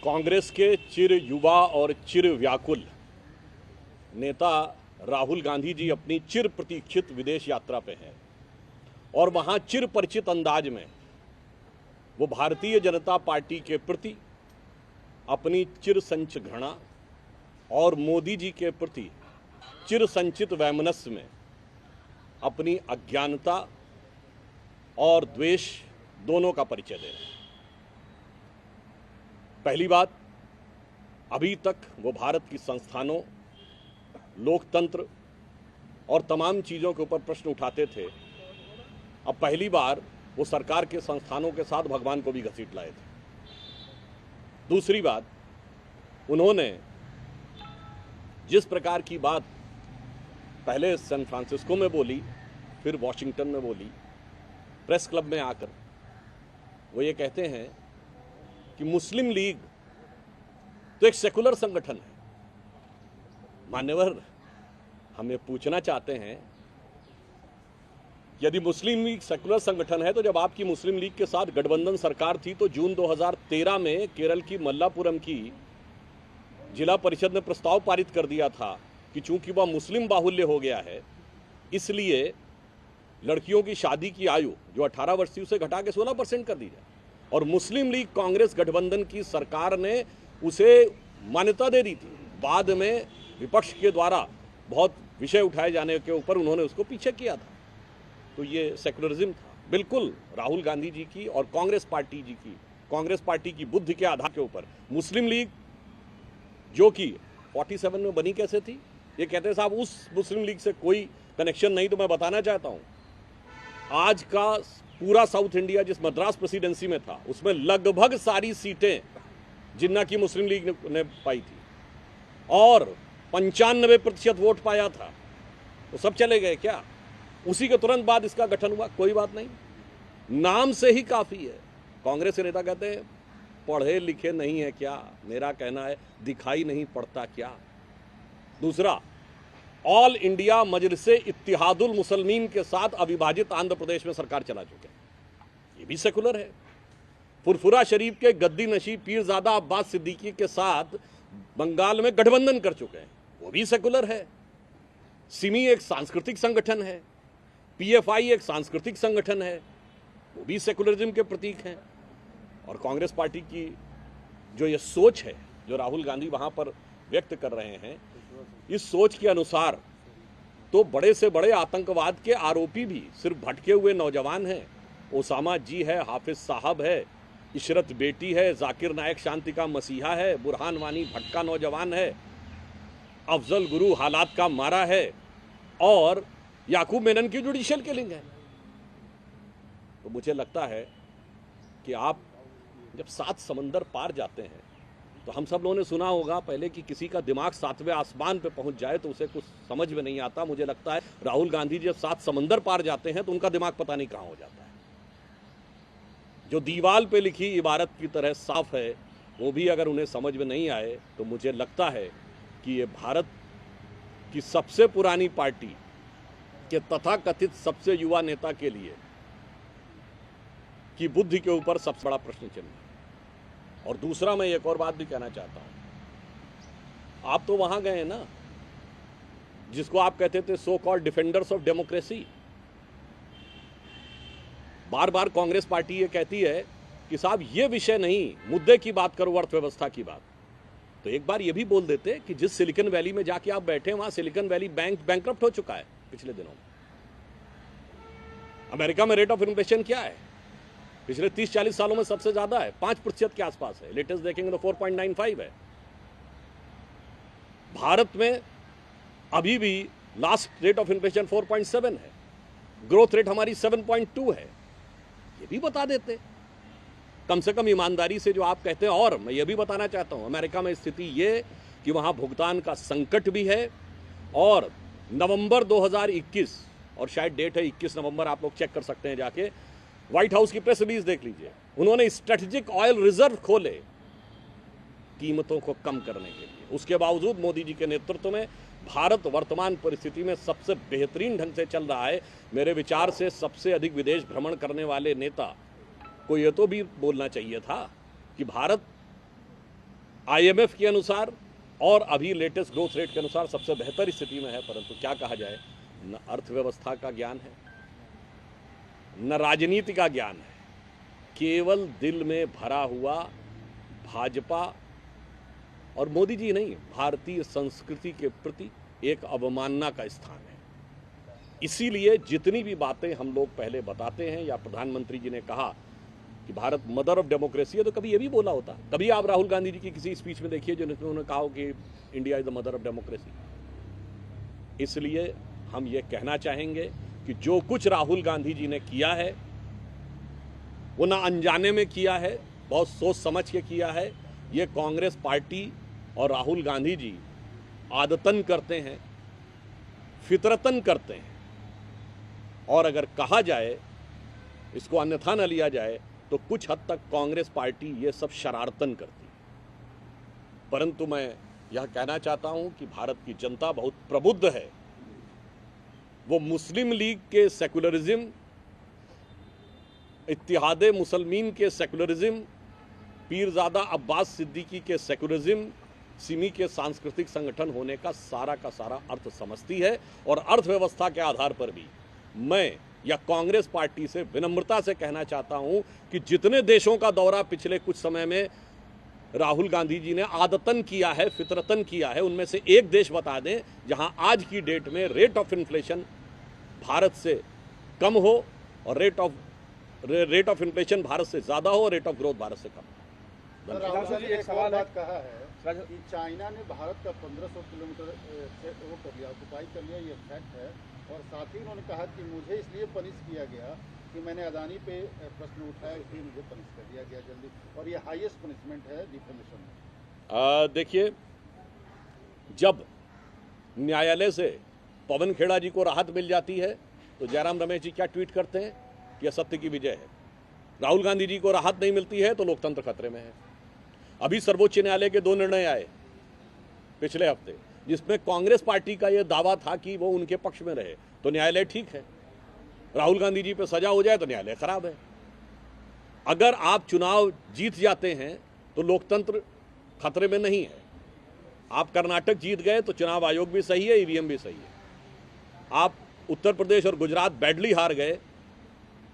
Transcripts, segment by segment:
कांग्रेस के चिर युवा और चिर व्याकुल नेता राहुल गांधी जी अपनी चिर प्रतीक्षित विदेश यात्रा पे हैं और वहां चिर परिचित अंदाज में वो भारतीय जनता पार्टी के प्रति अपनी चिर संचित घृणा और मोदी जी के प्रति चिर संचित वैमनस्य में अपनी अज्ञानता और द्वेष दोनों का परिचय दे रहे हैं। पहली बात, अभी तक वो भारत की संस्थानों, लोकतंत्र और तमाम चीज़ों के ऊपर प्रश्न उठाते थे। अब पहली बार वो सरकार के संस्थानों के साथ भगवान को भी घसीट लाए थे। दूसरी बात, उन्होंने जिस प्रकार की बात पहले सैन फ्रांसिस्को में बोली, फिर वॉशिंगटन में बोली, प्रेस क्लब में आकर वो ये कहते हैं कि मुस्लिम लीग तो एक सेकुलर संगठन है। मान्यवर, हम ये पूछना चाहते हैं, यदि मुस्लिम लीग सेकुलर संगठन है तो जब आपकी मुस्लिम लीग के साथ गठबंधन सरकार थी तो जून 2013 में केरल की मल्लापुरम की जिला परिषद ने प्रस्ताव पारित कर दिया था कि चूंकि वह मुस्लिम बाहुल्य हो गया है, इसलिए लड़कियों की शादी की आयु जो 18 वर्ष थी उसे घटा के 16% कर दी जाए। और मुस्लिम लीग कांग्रेस गठबंधन की सरकार ने उसे मान्यता दे दी थी। बाद में विपक्ष के द्वारा बहुत विषय उठाए जाने के ऊपर उन्होंने उसको पीछे किया था। तो ये सेकुलरिज्म था। बिल्कुल राहुल गांधी जी की और कांग्रेस पार्टी की बुद्धि के आधार के ऊपर मुस्लिम लीग, जो कि 47 में बनी कैसे थी, ये कहते हैं साहब उस मुस्लिम लीग से कोई कनेक्शन नहीं। तो मैं बताना चाहता हूं, आज का पूरा साउथ इंडिया जिस मद्रास प्रेसिडेंसी में था उसमें लगभग सारी सीटें जिन्ना की मुस्लिम लीग ने पाई थी और 95% वोट पाया था। तो सब चले गए क्या? उसी के तुरंत बाद इसका गठन हुआ। कोई बात नहीं, नाम से ही काफी है। कांग्रेस के नेता कहते हैं पढ़े लिखे नहीं है क्या? मेरा कहना है दिखाई नहीं पड़ता क्या? दूसरा, ऑल इंडिया मजलिसे इत्तिहादुल मुसलमीन के साथ अविभाजित आंध्र प्रदेश में सरकार चला चुके हैं, ये भी सेकुलर है। फुरफुरा शरीफ के गद्दी नशीब पीरजादा अब्बास सिद्दीकी के साथ बंगाल में गठबंधन कर चुके हैं, वो भी सेकुलर है। सिमी एक सांस्कृतिक संगठन है, पीएफआई एक सांस्कृतिक संगठन है, वो भी सेकुलरिज्म के प्रतीक हैं। और कांग्रेस पार्टी की जो ये सोच है जो राहुल गांधी वहां पर व्यक्त कर रहे हैं, इस सोच के अनुसार तो बड़े से बड़े आतंकवाद के आरोपी भी सिर्फ भटके हुए नौजवान हैं। ओसामा जी है, हाफिज साहब है, इशरत बेटी है, जाकिर नायक शांति का मसीहा है, बुरहान वानी भटका नौजवान है, अफजल गुरु हालात का मारा है और याकूब मेनन की जुडिशियल किलिंग है। तो मुझे लगता है कि आप जब 7 समंदर पार जाते हैं तो हम सब लोगों ने सुना होगा पहले कि किसी का दिमाग 7वें आसमान पे पहुंच जाए तो उसे कुछ समझ में नहीं आता। मुझे लगता है राहुल गांधी जब 7 समंदर पार जाते हैं तो उनका दिमाग पता नहीं कहां हो जाता है। जो दीवार पे लिखी इबारत की तरह साफ है, वो भी अगर उन्हें समझ में नहीं आए तो मुझे लगता है कि ये भारत की सबसे पुरानी पार्टी के तथाकथित सबसे युवा नेता के लिए की बुद्धि के ऊपर सबसे बड़ा प्रश्न चिन्ह है। और दूसरा, मैं एक और बात भी कहना चाहता हूं, आप तो वहां गए ना जिसको आप कहते थे so called defenders of democracy. Bar bar Congress party ये कहती है कि साहब ये विषय नहीं, मुद्दे की बात करो, अर्थव्यवस्था की बात। तो एक बार ये भी बोल देते कि जिस सिलिकॉन वैली में जाके आप बैठे वहां सिलिकॉन वैली बैंक बैंकरप्ट हो चुका है पिछले दिनों में। अमेरिका में रेट ऑफ इन्फ्लेशन क्या है? पिछले 30-40 सालों में सबसे ज्यादा है, 5% के आसपास है। लेटेस्ट देखेंगे तो 4.95 है। भारत में अभी भी लास्ट रेट ऑफ इन्फ्लेशन 4.7 है, ग्रोथ रेट हमारी 7.2 है। ये भी बता देते कम से कम ईमानदारी से जो आप कहते हैं। और मैं ये भी बताना चाहता हूं, अमेरिका में स्थिति ये कि वहां भुगतान का संकट भी है और नवंबर 2021, और शायद डेट है 21 नवंबर, आप लोग चेक कर सकते हैं जाके, व्हाइट हाउस की प्रेस रिलीज देख लीजिए, उन्होंने स्ट्रेटेजिक ऑयल रिजर्व खोले कीमतों को कम करने के लिए। उसके बावजूद मोदी जी के नेतृत्व में भारत वर्तमान परिस्थिति में सबसे बेहतरीन ढंग से चल रहा है। मेरे विचार से सबसे अधिक विदेश भ्रमण करने वाले नेता को यह तो भी बोलना चाहिए था कि भारत IMF के अनुसार और अभी लेटेस्ट ग्रोथ रेट के अनुसार सबसे बेहतर स्थिति में है। परंतु क्या कहा जाए, न अर्थव्यवस्था का ज्ञान है, न राजनीति का ज्ञान है, केवल दिल में भरा हुआ भाजपा और मोदी जी नहीं, भारतीय संस्कृति के प्रति एक अवमानना का स्थान है। इसीलिए जितनी भी बातें हम लोग पहले बताते हैं, या प्रधानमंत्री जी ने कहा कि भारत मदर ऑफ डेमोक्रेसी है, तो कभी ये भी बोला होता। कभी आप राहुल गांधी जी की किसी स्पीच में देखिए जिसमें उन्होंने कहा हो कि India is the mother of democracy. इसलिए हम ये कहना चाहेंगे कि जो कुछ राहुल गांधी जी ने किया है वो ना अनजाने में किया है, बहुत सोच समझ के किया है। ये कांग्रेस पार्टी और राहुल गांधी जी आदतन करते हैं, फितरतन करते हैं, और अगर कहा जाए, इसको अन्यथा न लिया जाए, तो कुछ हद तक कांग्रेस पार्टी ये सब शरारतन करती है। परंतु मैं यह कहना चाहता हूं कि भारत की जनता बहुत प्रबुद्ध है। वो मुस्लिम लीग के सेकुलरिज्म, इत्तिहादे मुसलमीन के सेकुलरिज्म, पीरजादा अब्बास सिद्दीकी के सेकुलरिज्म, सिमी के सांस्कृतिक संगठन होने का सारा अर्थ समझती है। और अर्थव्यवस्था के आधार पर भी मैं या कांग्रेस पार्टी से विनम्रता से कहना चाहता हूं कि जितने देशों का दौरा पिछले कुछ समय में राहुल गांधी जी ने आदतन किया है, फितरतन किया है, उनमें से एक देश बता दें जहां आज की डेट में रेट ऑफ इन्फ्लेशन भारत से कम हो और रेट ऑफ इन्फ्लेशन भारत से ज्यादा हो और रेट ऑफ ग्रोथ भारत से कम। राहुल जी एक सवाल बात कहा है कि चाइना ने भारत का 1500 किलोमीटर से वो कर लिया, ऑक्युपाई कर लिया, ये फैक्ट है। और साथ ही उन्होंने कहा कि मुझे इसलिए पनिश किया गया कि मैंने अदानी पे प्रश्न उठाया, इसलिए मुझे पनिश कर दिया गया जल्दी, और ये हाईएस्ट पनिशमेंट है डिफेमेशन में। देखिए, जब न्यायालय से पवन खेड़ा जी को राहत मिल जाती है तो जयराम रमेश जी क्या ट्वीट करते हैं कि सत्य की विजय है। राहुल गांधी जी को राहत नहीं मिलती है तो लोकतंत्र खतरे में है। अभी सर्वोच्च न्यायालय के 2 निर्णय आए पिछले हफ्ते, जिसमें कांग्रेस पार्टी का यह दावा था कि वो उनके पक्ष में रहे, तो न्यायालय ठीक है। राहुल गांधी जी पे सजा हो जाए तो न्यायालय खराब है। अगर आप चुनाव जीत जाते हैं तो लोकतंत्र खतरे में नहीं है। आप कर्नाटक जीत गए तो चुनाव आयोग भी सही है, ईवीएम भी सही है। आप उत्तर प्रदेश और गुजरात बैडली हार गए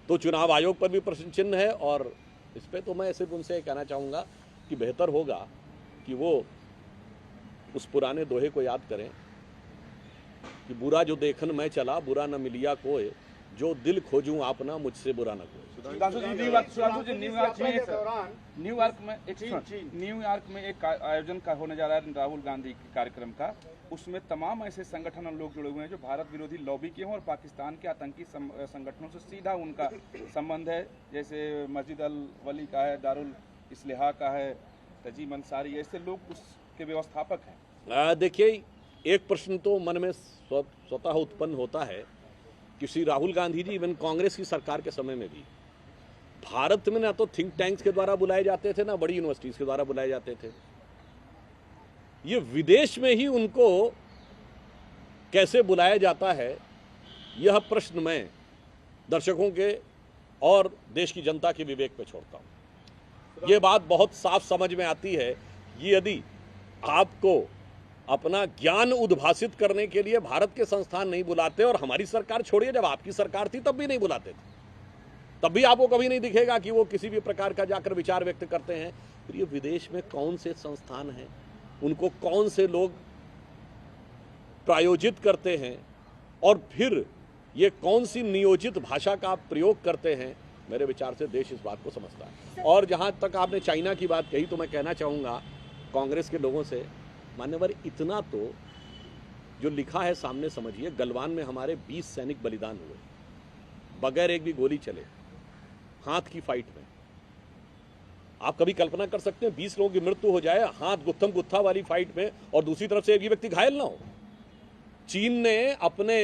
तो चुनाव आयोग पर भी प्रश्न चिन्ह है। और इस पे तो मैं सिर्फ उनसे कहना चाहूँगा कि बेहतर होगा कि वो उस पुराने दोहे को याद करें कि बुरा जो देखन मैं चला, बुरा न मिलिया कोई, जो दिल खोजूं आपना, मुझसे बुरा न कोई। न्यूयॉर्क में एक आयोजन का होने जा रहा है राहुल गांधी के कार्यक्रम का। उसमें तमाम ऐसे संगठन और लोग जुड़े हुए हैं जो भारत विरोधी लॉबी के हों और पाकिस्तान के आतंकी संगठनों से सीधा उनका संबंध है। जैसे मस्जिद अल वली का है, दारुल इस्लाह का है, तजीम अंसारी, ऐसे लोग उसके व्यवस्थापक हैं। देखिए, एक प्रश्न तो मन में स्वतः उत्पन्न होता है कि श्री राहुल गांधी जी इवन कांग्रेस की सरकार के समय में भी भारत में ना तो थिंक टैंक्स के द्वारा बुलाए जाते थे, ना बड़ी यूनिवर्सिटीज के द्वारा बुलाए जाते थे। ये विदेश में ही उनको कैसे बुलाया जाता है, यह प्रश्न मैं दर्शकों के और देश की जनता के विवेक पे छोड़ता हूं। यह बात बहुत साफ समझ में आती है कि यदि आपको अपना ज्ञान उद्भासित करने के लिए भारत के संस्थान नहीं बुलाते, और हमारी सरकार छोड़िए, जब आपकी सरकार थी तब भी नहीं बुलाते थे, तब भी आपको कभी नहीं दिखेगा कि वो किसी भी प्रकार का जाकर विचार व्यक्त करते हैं। फिर ये विदेश में कौन से संस्थान हैं, उनको कौन से लोग प्रायोजित करते हैं, और फिर ये कौन सी नियोजित भाषा का प्रयोग करते हैं, मेरे विचार से देश इस बात को समझता है। और जहां तक आपने चाइना की बात कही, तो मैं कहना चाहूँगा कांग्रेस के लोगों से, मान्यवर, इतना तो जो लिखा है सामने समझिए। गलवान में हमारे 20 सैनिक बलिदान हुए बगैर एक भी गोली चले, हाथ की फाइट में। आप कभी कल्पना कर सकते हैं 20 लोगों की मृत्यु हो जाए हाथ गुत्थम गुत्था वाली फाइट में, और दूसरी तरफ से एक भी व्यक्ति घायल ना हो। चीन ने अपने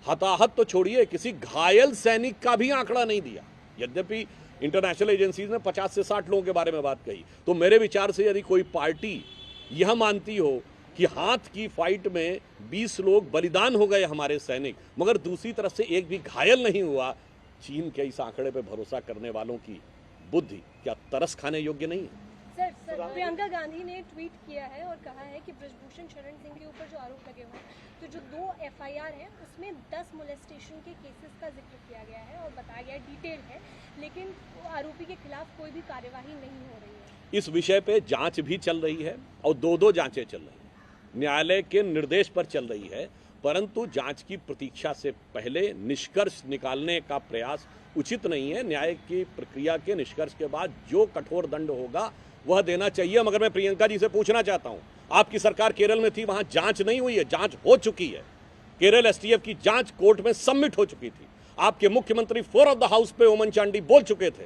हताहत तो छोड़िए, किसी घायल सैनिक का भी आंकड़ा नहीं दिया, यद्यपि इंटरनेशनल एजेंसीज ने 50 से 60 लोगों के बारे में बात कही। तो मेरे विचार से यदि कोई पार्टी यह मानती हो कि हाथ की फाइट में 20 लोग बलिदान हो गए हमारे सैनिक, मगर दूसरी तरफ से एक भी घायल नहीं हुआ, चीन के इस आंकड़े पर भरोसा करने वालों की बुद्धि क्या तरस खाने योग्य नहीं है? सर प्रियंका गांधी ने ट्वीट किया है और कहा है कि ब्रजभूषण शरण सिंह के ऊपर जो आरोप लगे हुए हैं, तो जो 2 FIR हैं उसमें 10 मोलेस्टेशन के केसेस का जिक्र किया गया है और बताया गया डिटेल है, लेकिन आरोपी के खिलाफ कोई भी कार्यवाही नहीं हो रही है। इस विषय पे जांच भी चल रही है और 2 जांचें चल रही हैं, न्यायालय के निर्देश पर चल रही है, परंतु जांच की प्रतीक्षा से पहले निष्कर्ष निकालने का प्रयास उचित नहीं है। न्याय की प्रक्रिया के निष्कर्ष के बाद जो कठोर दंड होगा वह देना चाहिए। मगर मैं प्रियंका जी से पूछना चाहता हूं, आपकी सरकार केरल में थी, वहां जांच नहीं हुई है? जांच हो चुकी है। केरल STF की जांच कोर्ट में सबमिट हो चुकी थी। आपके मुख्यमंत्री फ्लोर ऑफ द हाउस पे ओमन चांडी बोल चुके थे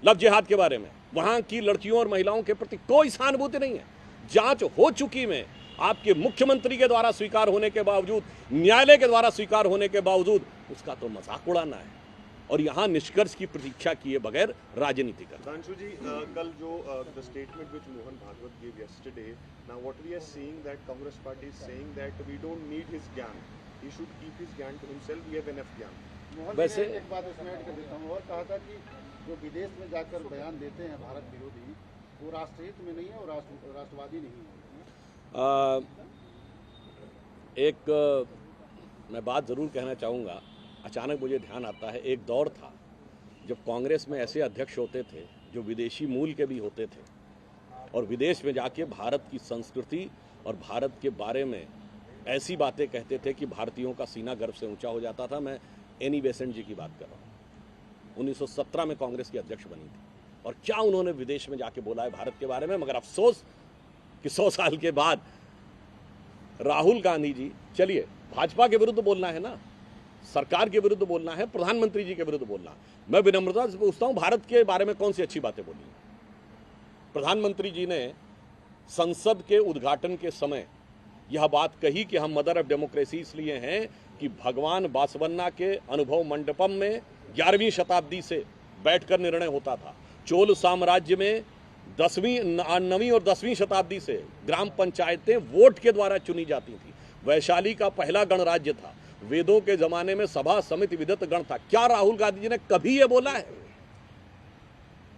लव जिहाद के बारे में। वहां की लड़कियों और महिलाओं के प्रति कोई सहानुभूति नहीं है। जांच हो चुकी में आपके मुख्यमंत्री के द्वारा स्वीकार होने के बावजूद, न्यायालय के द्वारा स्वीकार होने के बावजूद उसका तो मजाक उड़ाना है और यहाँ निष्कर्ष की प्रतीक्षा किए बगैर राजनीति करना। सुधांशु जी, कल जो the statement which Mohan Bhagwat gave yesterday, now what we are seeing that Congress party is saying that we don't need his ज्ञान, he should keep his ज्ञान to himself, we have enough ज्ञान। मोहन जी ने एक बात उसमें add कर देता हूँ और कहा था कि जो विदेश में जाकर बयान देते हैं भारत विरोधी, वो राष्ट्रहित में नहीं है और राष्ट्रवादी नहीं है। मैं बात ज़रूर कहना चाहूँगा। अचानक मुझे ध्यान आता है, एक दौर था जब कांग्रेस में ऐसे अध्यक्ष होते थे जो विदेशी मूल के भी होते थे और विदेश में जाके भारत की संस्कृति और भारत के बारे में ऐसी बातें कहते थे कि भारतीयों का सीना गर्व से ऊंचा हो जाता था। मैं एनी बेसेंट जी की बात कर रहा हूँ। 1917 में कांग्रेस की अध्यक्ष बनी थी और क्या उन्होंने विदेश में जाके बोला है भारत के बारे में। मगर अफसोस कि 100 साल के बाद राहुल गांधी जी, चलिए भाजपा के विरुद्ध बोलना है ना, सरकार के विरुद्ध बोलना है, प्रधानमंत्री जी के विरुद्ध बोलना। मैं विनम्रता से पूछता हूं, भारत के बारे में कौन सी अच्छी बातें बोली? प्रधानमंत्री जी ने संसद के उद्घाटन के समय यह बात कही कि हम मदर ऑफ डेमोक्रेसी इसलिए हैं कि भगवान बासवन्ना के अनुभव मंडपम में 11वीं शताब्दी से बैठकर निर्णय होता था। चोल साम्राज्य में 9वीं और 10वीं शताब्दी से ग्राम पंचायतें वोट के द्वारा चुनी जाती थी। वैशाली का पहला गणराज्य था। वेदों के जमाने में सभा समिति विदत गण था। क्या राहुल गांधी जी ने कभी ये बोला है?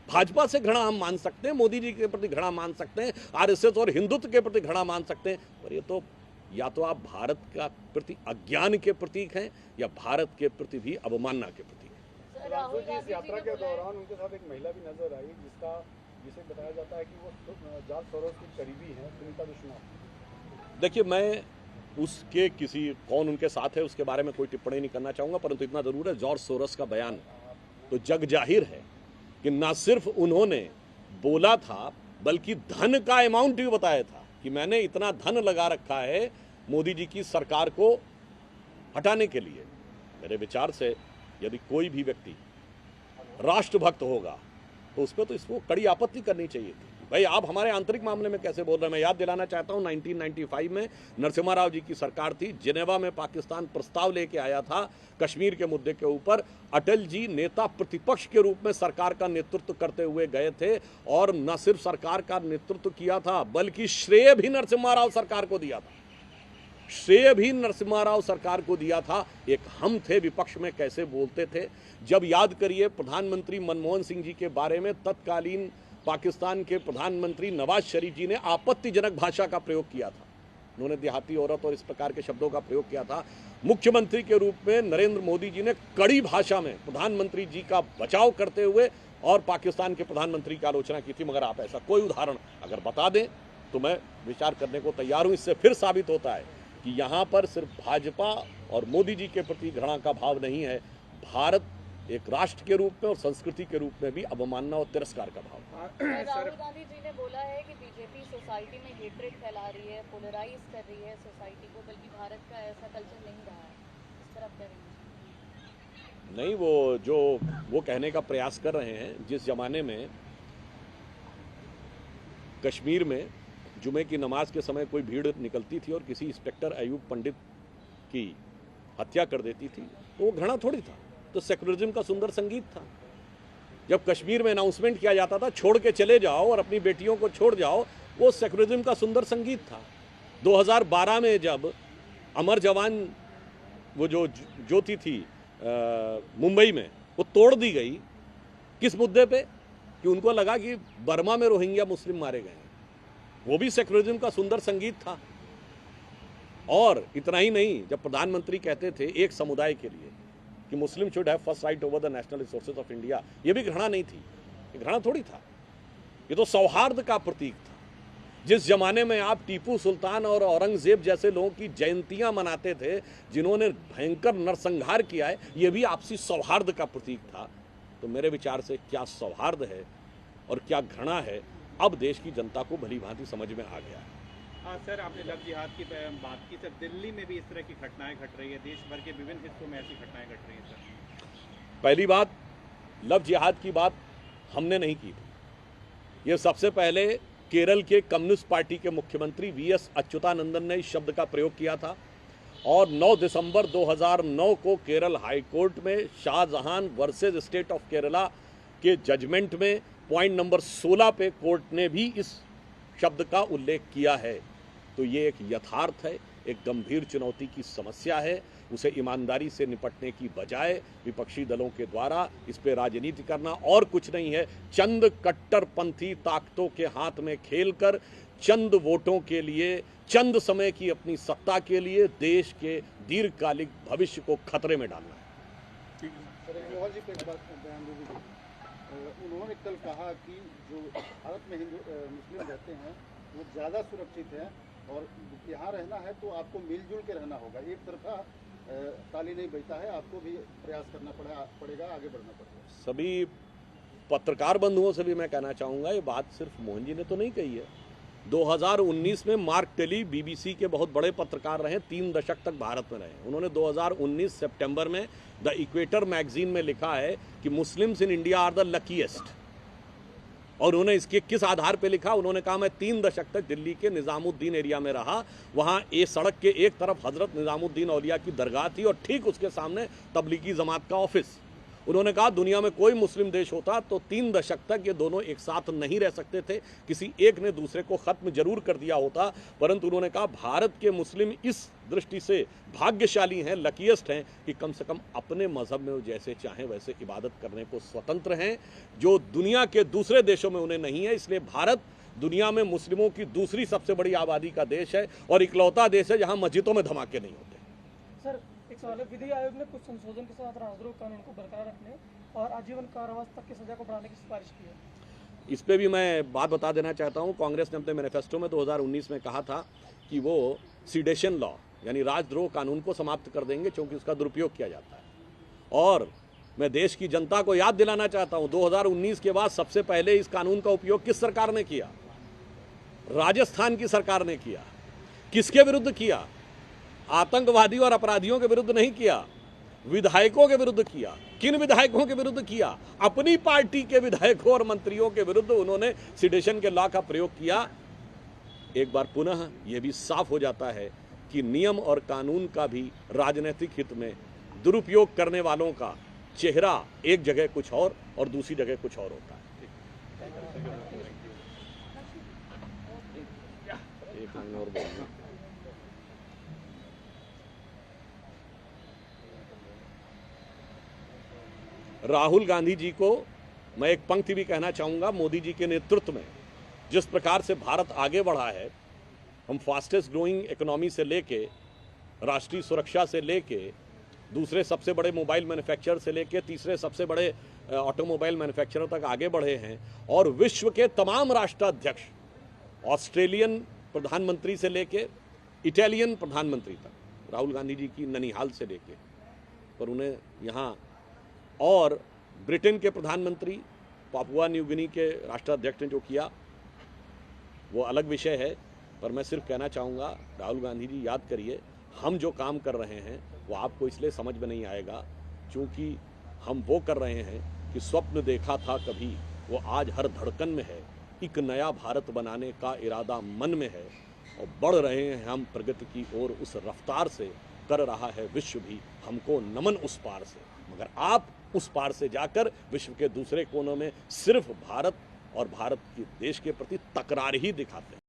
भाजपा से घृणा हम मान सकते हैं, मोदी जी के प्रति घृणा मान सकते हैं, RSS और हिंदुत्व के प्रति घृणा मान सकते हैं, पर ये तो या तो आप भारत का प्रति अज्ञान के प्रतीक हैं या भारत के प्रति भी अवमानना के प्रतीक हैं। राहुल जी इस यात्रा के दौरान उनके साथ एक महिला भी नजर आई जिसे बताया जाता है कि वो जॉर्ज सोरोस की करीबी हैं, सुनीता विश्वनाथ। देखिए, मैं उसके कौन उनके साथ है उसके बारे में कोई टिप्पणी नहीं करना चाहूँगा, परंतु इतना ज़रूर है जॉर्ज सोरोस का बयान तो जग जाहिर है कि न सिर्फ उन्होंने बोला था बल्कि धन का अमाउंट भी बताया था कि मैंने इतना धन लगा रखा है मोदी जी की सरकार को हटाने के लिए। मेरे विचार से यदि कोई भी व्यक्ति राष्ट्रभक्त होगा तो उस पर तो इसको कड़ी आपत्ति करनी चाहिए थी। भाई, आप हमारे आंतरिक मामले में कैसे बोल रहे हैं? मैं याद दिलाना चाहता हूं 1995 में नरसिम्हा राव जी की सरकार थी। जिनेवा में पाकिस्तान प्रस्ताव लेके आया था कश्मीर के मुद्दे के ऊपर। अटल जी नेता प्रतिपक्ष के रूप में सरकार का नेतृत्व करते हुए गए थे और न सिर्फ सरकार का नेतृत्व किया था बल्कि श्रेय भी नरसिम्हा राव सरकार को दिया था। श्रेय भी नरसिम्हा राव सरकार को दिया था। एक हम थे विपक्ष में कैसे बोलते थे। जब याद करिए प्रधानमंत्री मनमोहन सिंह जी के बारे में तत्कालीन पाकिस्तान के प्रधानमंत्री नवाज शरीफ जी ने आपत्तिजनक भाषा का प्रयोग किया था। उन्होंने देहाती औरत और इस प्रकार के शब्दों का प्रयोग किया था। मुख्यमंत्री के रूप में नरेंद्र मोदी जी ने कड़ी भाषा में प्रधानमंत्री जी का बचाव करते हुए और पाकिस्तान के प्रधानमंत्री की आलोचना की थी। मगर आप ऐसा कोई उदाहरण अगर बता दें तो मैं विचार करने को तैयार हूं। इससे फिर साबित होता है कि यहाँ पर सिर्फ भाजपा और मोदी जी के प्रति घृणा का भाव नहीं है, भारत एक राष्ट्र के रूप में और संस्कृति के रूप में भी अवमानना और तिरस्कार का भाव। राहुल गांधी जी ने बोला है कि बीजेपी सोसाइटी में हेट्रेड फैला रही है, पोलराइज कर रही है सोसाइटी को, बल्कि भारत का ऐसा कल्चर नहीं रहा है। इस तरफ क्या कहेंगे? नहीं, वो कहने का प्रयास कर रहे हैं जिस जमाने में कश्मीर में जुमे की नमाज के समय कोई भीड़ निकलती थी और किसी इंस्पेक्टर अयूब पंडित की हत्या कर देती थी तो वो घृणा थोड़ी था, तो सेकुलरिज्म का सुंदर संगीत था। जब कश्मीर में अनाउंसमेंट किया जाता था छोड़ के चले जाओ और अपनी बेटियों को छोड़ जाओ, वो सेकुलरिज्म का सुंदर संगीत था। 2012 में जब अमर जवान वो जो ज्योति थी मुंबई में वो तोड़ दी गई, किस मुद्दे पे? कि उनको लगा कि बर्मा में रोहिंग्या मुस्लिम मारे गए हैं। वो भी सेक्युलरिज्म का सुंदर संगीत था। और इतना ही नहीं, जब प्रधानमंत्री कहते थे एक समुदाय के लिए कि मुस्लिम should have first right over the national resources of India, ये भी घृणा नहीं थी, ये घृणा थोड़ी था, ये तो सौहार्द का प्रतीक था। जिस जमाने में आप टीपू सुल्तान और औरंगजेब जैसे लोगों की जयंतियां मनाते थे, जिन्होंने भयंकर नरसंहार किया है, ये भी आपसी सौहार्द का प्रतीक था। तो मेरे विचार से क्या सौहार्द है और क्या घृणा है, अब देश की जनता को भली भांति समझ में आ गया है। हाँ सर, आपने लव जिहाद की बात की। सर, दिल्ली में भी इस तरह की घटनाएं घट रही है, देश भर के विभिन्न हिस्सों में ऐसी घटनाएं घट रही है। सर, पहली बात, लव जिहाद की बात हमने नहीं की थी। ये सबसे पहले केरल के कम्युनिस्ट पार्टी के मुख्यमंत्री वीएस अच्युतानंदन ने इस शब्द का प्रयोग किया था। और 9 दिसंबर 2009 को केरल हाई कोर्ट में Shahjahan versus state of Kerala के जजमेंट में पॉइंट नंबर 16 पे कोर्ट ने भी इस शब्द का उल्लेख किया है। तो ये एक यथार्थ है, एक गंभीर चुनौती की समस्या है। उसे ईमानदारी से निपटने की बजाय विपक्षी दलों के द्वारा इस पे राजनीति करना और कुछ नहीं है, चंद कट्टरपंथी ताकतों के हाथ में खेलकर चंद वोटों के लिए, चंद समय की अपनी सत्ता के लिए देश के दीर्घकालिक भविष्य को खतरे में डालना है। मोहन जी को एक बात बयान दे दीजिए। उन्होंने कल कहा कि जो भारत में मुस्लिम रहते हैं वो ज़्यादा सुरक्षित हैं और यहाँ रहना है तो आपको मिलजुल के रहना होगा, एक तरफा ताली नहीं बजता है, आपको भी प्रयास करना पड़ेगा, आगे बढ़ना पड़ेगा। सभी पत्रकार बंधुओं से भी मैं कहना चाहूँगा, ये बात सिर्फ मोहन जी ने तो नहीं कही है। 2019 में मार्क टेली बीबीसी के बहुत बड़े पत्रकार रहे, 3 दशक तक भारत में रहे। उन्होंने 2019 सितंबर में द इक्वेटर मैगजीन में लिखा है कि Muslims in India are the luckiest. और उन्होंने इसके किस आधार पे लिखा? उन्होंने कहा मैं 3 दशक तक दिल्ली के निज़ामुद्दीन एरिया में रहा, वहाँ एक सड़क के एक तरफ हजरत निज़ामुद्दीन औलिया की दरगाह थी और ठीक उसके सामने तबलीगी जमात का ऑफिस। उन्होंने कहा दुनिया में कोई मुस्लिम देश होता तो 3 दशक तक ये दोनों एक साथ नहीं रह सकते थे, किसी एक ने दूसरे को खत्म जरूर कर दिया होता। परंतु उन्होंने कहा भारत के मुस्लिम इस दृष्टि से भाग्यशाली हैं, लकीएस्ट हैं कि कम से कम अपने मजहब में वो जैसे चाहें वैसे इबादत करने को स्वतंत्र हैं, जो दुनिया के दूसरे देशों में उन्हें नहीं है। इसलिए भारत दुनिया में मुस्लिमों की दूसरी सबसे बड़ी आबादी का देश है और इकलौता देश है जहाँ मस्जिदों में धमाके नहीं होते। सर, एक सवाल है, विधि आयोग ने कुछ संशोधन के साथ राजद्रोह कानून को बरकरार रखने और आजीवन कारावास तक की सजा को बढ़ाने की सिफारिश की है। इस पे भी मैं बात बता देना चाहता हूँ। कांग्रेस ने अपने मैनिफेस्टो में 2019 में कहा था कि वो सीडेशन लॉ यानी राजद्रोह कानून को समाप्त कर देंगे, क्योंकि उसका दुरुपयोग किया जाता है। और मैं देश की जनता को याद दिलाना चाहता हूँ, 2019 के बाद सबसे पहले इस कानून का उपयोग किस सरकार ने किया? राजस्थान की सरकार ने किया। किसके विरुद्ध किया? आतंकवादियों और अपराधियों के विरुद्ध नहीं किया, विधायकों के विरुद्ध किया। किन विधायकों के विरुद्ध किया? अपनी पार्टी के विधायकों और मंत्रियों के विरुद्ध उन्होंने सीडेशन के लॉ का प्रयोग किया। एक बार पुनः यह भी साफ हो जाता है कि नियम और कानून का भी राजनीतिक हित में दुरुपयोग करने वालों का चेहरा एक जगह कुछ और दूसरी जगह कुछ और होता है। एक लाइन और बोलना। राहुल गांधी जी को मैं एक पंक्ति भी कहना चाहूंगा। मोदी जी के नेतृत्व में जिस प्रकार से भारत आगे बढ़ा है, हम फास्टेस्ट ग्रोइंग इकोनॉमी से लेके राष्ट्रीय सुरक्षा से लेके दूसरे सबसे बड़े मोबाइल मैन्युफैक्चरर से लेके तीसरे सबसे बड़े ऑटोमोबाइल मैन्युफैक्चरर तक आगे बढ़े हैं। और विश्व के तमाम राष्ट्राध्यक्ष, ऑस्ट्रेलियन प्रधानमंत्री से लेके इटालियन प्रधानमंत्री तक, राहुल गांधी जी की ननिहाल से लेके पर उन्हें यहाँ, और ब्रिटेन के प्रधानमंत्री, पापुआ न्यू गिनी के राष्ट्राध्यक्ष ने जो किया वो अलग विषय है। पर मैं सिर्फ कहना चाहूँगा, राहुल गांधी जी याद करिए, हम जो काम कर रहे हैं वो आपको इसलिए समझ में नहीं आएगा क्योंकि हम वो कर रहे हैं कि स्वप्न देखा था कभी वो आज हर धड़कन में है। एक नया भारत बनाने का इरादा मन में है और बढ़ रहे हैं हम प्रगति की ओर उस रफ्तार से, कर रहा है विश्व भी हमको नमन उस पार से। मगर आप उस पार से जाकर विश्व के दूसरे कोनों में सिर्फ भारत और भारत के देश के प्रति तकरार ही दिखाते हैं।